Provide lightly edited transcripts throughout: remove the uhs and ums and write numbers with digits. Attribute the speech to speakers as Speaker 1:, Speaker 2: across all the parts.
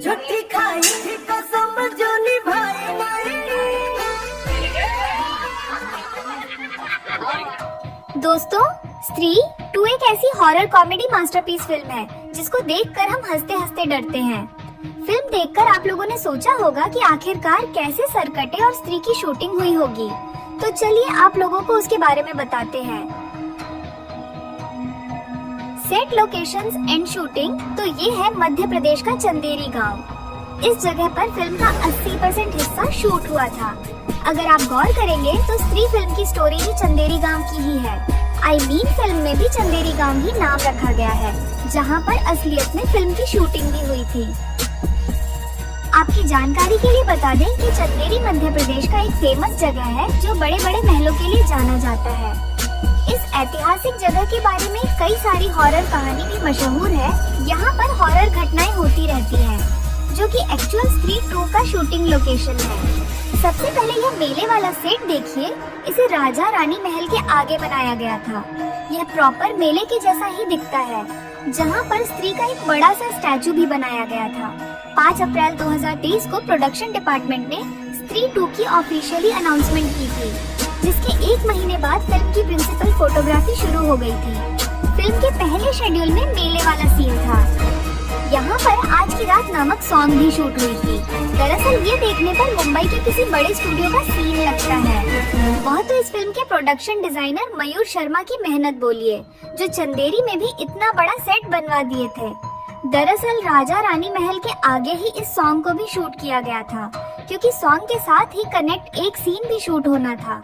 Speaker 1: झूठी खाई थी कसम जो निभाई नहीं।
Speaker 2: दोस्तों, स्त्री 2 एक ऐसी हॉरर कॉमेडी मास्टरपीस फिल्म है जिसको देखकर हम हंसते हंसते डरते हैं। फिल्म देखकर आप लोगों ने सोचा होगा कि आखिरकार कैसे सरकटे और स्त्री की शूटिंग हुई होगी, तो चलिए आप लोगों को उसके बारे में बताते हैं। सेट लोकेशंस एंड शूटिंग तो ये है मध्य प्रदेश का चंदेरी गांव। इस जगह पर फिल्म का 80% हिस्सा शूट हुआ था। अगर आप गौर करेंगे तो स्त्री फिल्म की स्टोरी भी चंदेरी गांव की ही है। फिल्म में भी चंदेरी गांव ही नाम रखा गया है, जहां पर असलियत में फिल्म की शूटिंग भी हुई थी। आपकी जानकारी के लिए बता दें कि चंदेरी मध्य प्रदेश का एक फेमस जगह है जो बड़े बड़े महलों के लिए जाना जाता है। इस ऐतिहासिक जगह के बारे में कई सारी हॉरर कहानी भी मशहूर है। यहाँ पर हॉरर घटनाएं होती रहती हैं, जो कि एक्चुअल स्त्री 2 का शूटिंग लोकेशन है। सबसे पहले यह मेले वाला सेट देखिए, इसे राजा रानी महल के आगे बनाया गया था। यह प्रॉपर मेले के जैसा ही दिखता है, जहाँ पर स्त्री का एक बड़ा सा स्टैचू भी बनाया गया था। 5 अप्रैल 2023 को प्रोडक्शन डिपार्टमेंट ने स्त्री 2 की ऑफिशियली अनाउंसमेंट की थी, जिसके 1 महीने बाद फिल्म की प्रिंसिपल फोटोग्राफी शुरू हो गई थी। फिल्म के पहले शेड्यूल में मेले वाला सीन था। यहाँ पर आज की रात नामक सॉन्ग भी शूट हुई थी। दरअसल ये देखने पर मुंबई के किसी बड़े स्टूडियो का सीन लगता है। वह तो इस फिल्म के प्रोडक्शन डिजाइनर मयूर शर्मा की मेहनत बोलिए, जो चंदेरी में भी इतना बड़ा सेट बनवा दिए थे। दरअसल राजा रानी महल के आगे ही इस सॉन्ग को भी शूट किया गया था, क्योंकि सॉन्ग के साथ ही कनेक्ट एक सीन भी शूट होना था।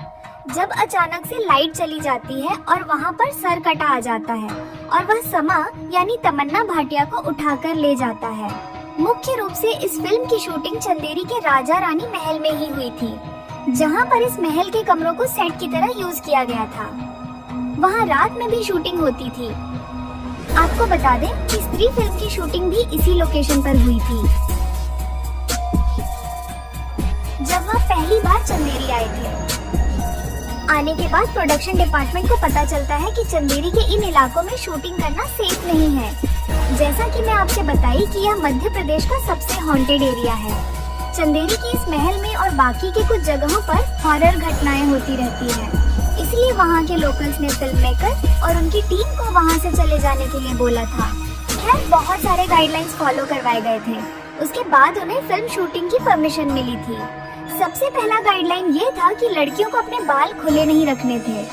Speaker 2: जब अचानक से लाइट चली जाती है और वहाँ पर सर कटा आ जाता है और वह समा यानी तमन्ना भाटिया को उठाकर ले जाता है। मुख्य रूप से इस फिल्म की शूटिंग चंदेरी के राजा रानी महल में ही हुई थी, जहाँ पर इस महल के कमरों को सेट की तरह यूज किया गया था। वहाँ रात में भी शूटिंग होती थी। आपको बता दें कि स्त्री फिल्म की शूटिंग भी इसी लोकेशन पर हुई थी। जब वह पहली बार चंदेरी आए थे, आने के बाद प्रोडक्शन डिपार्टमेंट को पता चलता है कि चंदेरी के इन इलाकों में शूटिंग करना सेफ नहीं है। जैसा कि मैं आपसे बताई कि यह मध्य प्रदेश का सबसे हॉन्टेड एरिया है। चंदेरी की इस महल में और बाकी के कुछ जगहों पर हॉरर घटनाएं होती रहती हैं। इसलिए वहाँ के लोकल्स ने फिल्म मेकर और उनकी टीम को वहाँ से चले जाने के लिए बोला था। खैर बहुत सारे गाइडलाइंस फॉलो करवाए गए थे। उसके बाद उन्हें फिल्म शूटिंग की परमिशन मिली थी। सबसे पहला गाइडलाइन ये था कि लड़कियों को अपने बाल खुले नहीं रखने थे,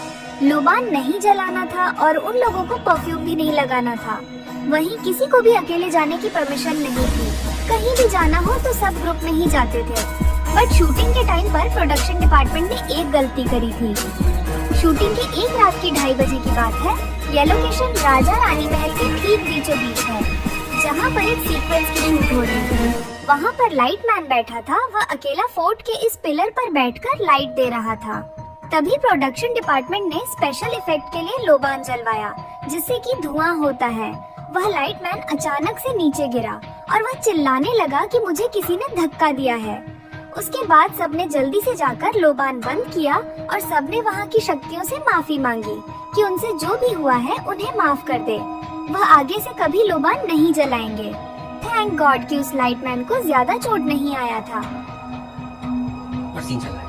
Speaker 2: लोबान नहीं जलाना था और उन लोगों को परफ्यूम भी नहीं लगाना था। वहीं किसी को भी अकेले जाने की परमिशन नहीं थी। कहीं भी जाना हो तो सब ग्रुप में ही जाते थे। बट शूटिंग के टाइम पर प्रोडक्शन डिपार्टमेंट ने एक गलती करी थी। शूटिंग की एक रात की 2:30 बजे की बात है। यह लोकेशन राजा रानी महल के ठीक बीचों बीच है, जहाँ पर एक सीक्वेंस की शूट हो रही थी। वहाँ पर लाइट मैन बैठा था। वह अकेला फोर्ट के इस पिलर पर बैठकर लाइट दे रहा था। तभी प्रोडक्शन डिपार्टमेंट ने स्पेशल इफेक्ट के लिए लोबान जलवाया, जिससे कि धुआं होता है। वह लाइट मैन अचानक से नीचे गिरा और वह चिल्लाने लगा कि मुझे किसी ने धक्का दिया है। उसके बाद सबने जल्दी से जाकर लोबान बंद किया और सबने वहाँ की शक्तियों से माफी मांगी कि उनसे जो भी हुआ है उन्हें माफ कर दे। वह आगे से कभी लोबान नहीं जलाएंगे। थैंक गॉड कि उस लाइट मैन को ज्यादा चोट नहीं आया था।
Speaker 3: और सीन चल रहा है,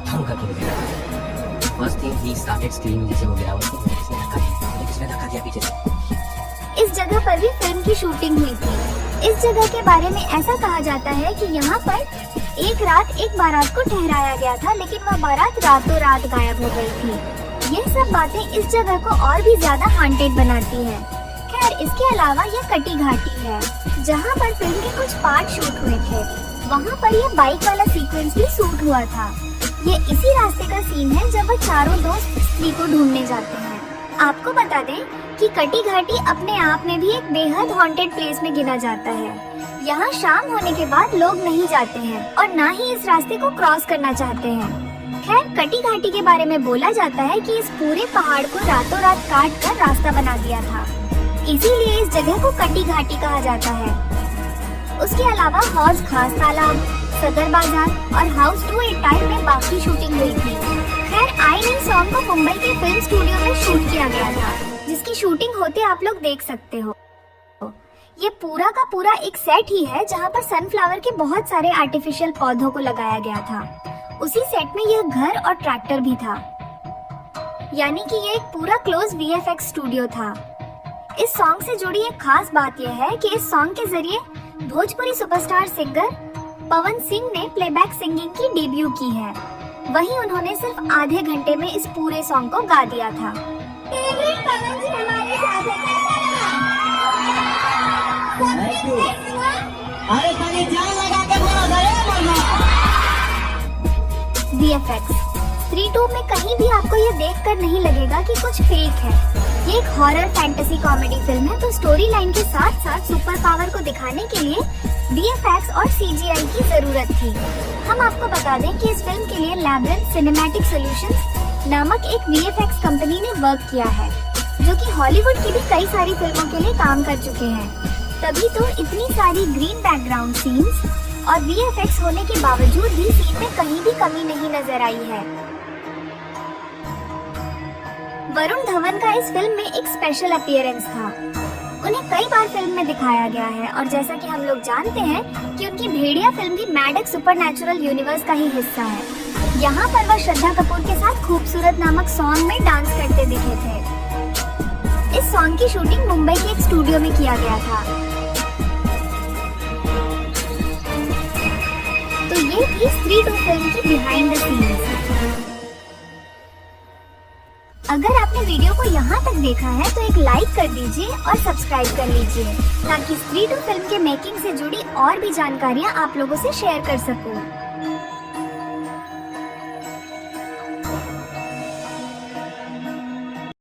Speaker 3: हम करके दिखा। First thing he started screaming जैसे वो गिरा, उसको किसने धक्का दिया पीछे से।
Speaker 2: इस जगह पर भी फिल्म की शूटिंग हुई थी। इस जगह के बारे में ऐसा कहा जाता है कि यहाँ पर एक रात एक बारात को ठहराया गया था, लेकिन वह बारात रातों रात गायब हो गई थी। ये सब बातें इस जगह को और भी ज्यादा हॉन्टेड बनाती हैं। खैर इसके अलावा यह कटी घाटी है, जहाँ पर फिल्म के कुछ पार्ट शूट हुए थे। वहाँ पर यह बाइक वाला सीक्वेंस भी शूट हुआ था। ये इसी रास्ते का सीन है जब वह चारों दोस्त स्त्री को ढूंढने जाते हैं। आपको बता दें कि कटी घाटी अपने आप में भी एक बेहद हॉन्टेड प्लेस में गिना जाता है। यहाँ शाम होने के बाद लोग नहीं जाते हैं और न ही इस रास्ते को क्रॉस करना चाहते हैं। खैर कटी घाटी के बारे में बोला जाता है कि इस पूरे पहाड़ को रातों रात काट कर रास्ता बना दिया था, इसीलिए इस जगह को कटी घाटी कहा जाता है। उसके अलावा हौज खास तालाब, सदर बाजार और हाउस 285 में बाकी शूटिंग हुई थी। खैर आई इन सॉन्ग को मुंबई के फिल्म स्टूडियो में शूट किया गया था, जिसकी शूटिंग होते आप लोग देख सकते हो। ये पूरा का पूरा एक सेट ही है जहाँ पर सनफ्लावर के बहुत सारे आर्टिफिशियल पौधों को लगाया गया था। उसी सेट में यह घर और ट्रैक्टर भी था, यानी कि ये एक पूरा क्लोज VFX स्टूडियो था। इस सॉन्ग से जुड़ी एक खास बात यह है कि इस सॉन्ग के जरिए भोजपुरी सुपरस्टार सिंगर पवन सिंह ने प्लेबैक सिंगिंग की डेब्यू की है। वहीं उन्होंने सिर्फ आधे घंटे में इस पूरे सॉन्ग को गा दिया था। VFX 3-2 में कहीं भी आपको ये देखकर नहीं लगेगा कि कुछ फेक है। ये एक हॉरर फैंटेसी कॉमेडी फिल्म है, तो स्टोरी लाइन के साथ साथ सुपर पावर को दिखाने के लिए VFX और CGI की जरूरत थी। हम आपको बता दें कि इस फिल्म के लिए लैब्रिंथ सिनेमैटिक सॉल्यूशंस नामक एक VFX कंपनी ने वर्क किया है, जो कि हॉलीवुड की भी कई सारी फिल्मों के लिए काम कर चुके हैं। तभी तो इतनी सारी ग्रीन बैकग्राउंड सीन्स और VFX होने के बावजूद भी सीन में कहीं भी कमी नहीं नजर आई है। वरुण धवन का इस फिल्म में एक स्पेशल अपीयरेंस था। उन्हें कई बार फिल्म में दिखाया गया है और जैसा कि हम लोग जानते हैं कि उनकी भेड़िया फिल्म भी मैडक्स सुपरनैचुरल यूनिवर्स का ही हिस्सा है। यहाँ पर वह श्रद्धा कपूर के साथ खूबसूरत नामक सॉन्ग में डांस करते दिखे थे। इस सॉन्ग की शूटिंग मुंबई के एक स्टूडियो में किया गया था। तो ये थी 3-2 फिल्म की बिहाइंड द सीन्स। अगर आपने वीडियो को यहाँ तक देखा है तो एक लाइक कर दीजिए और सब्सक्राइब कर लीजिए, ताकि 3-2 फिल्म के मेकिंग से जुड़ी और भी जानकारियाँ आप लोगों से शेयर कर सकूं।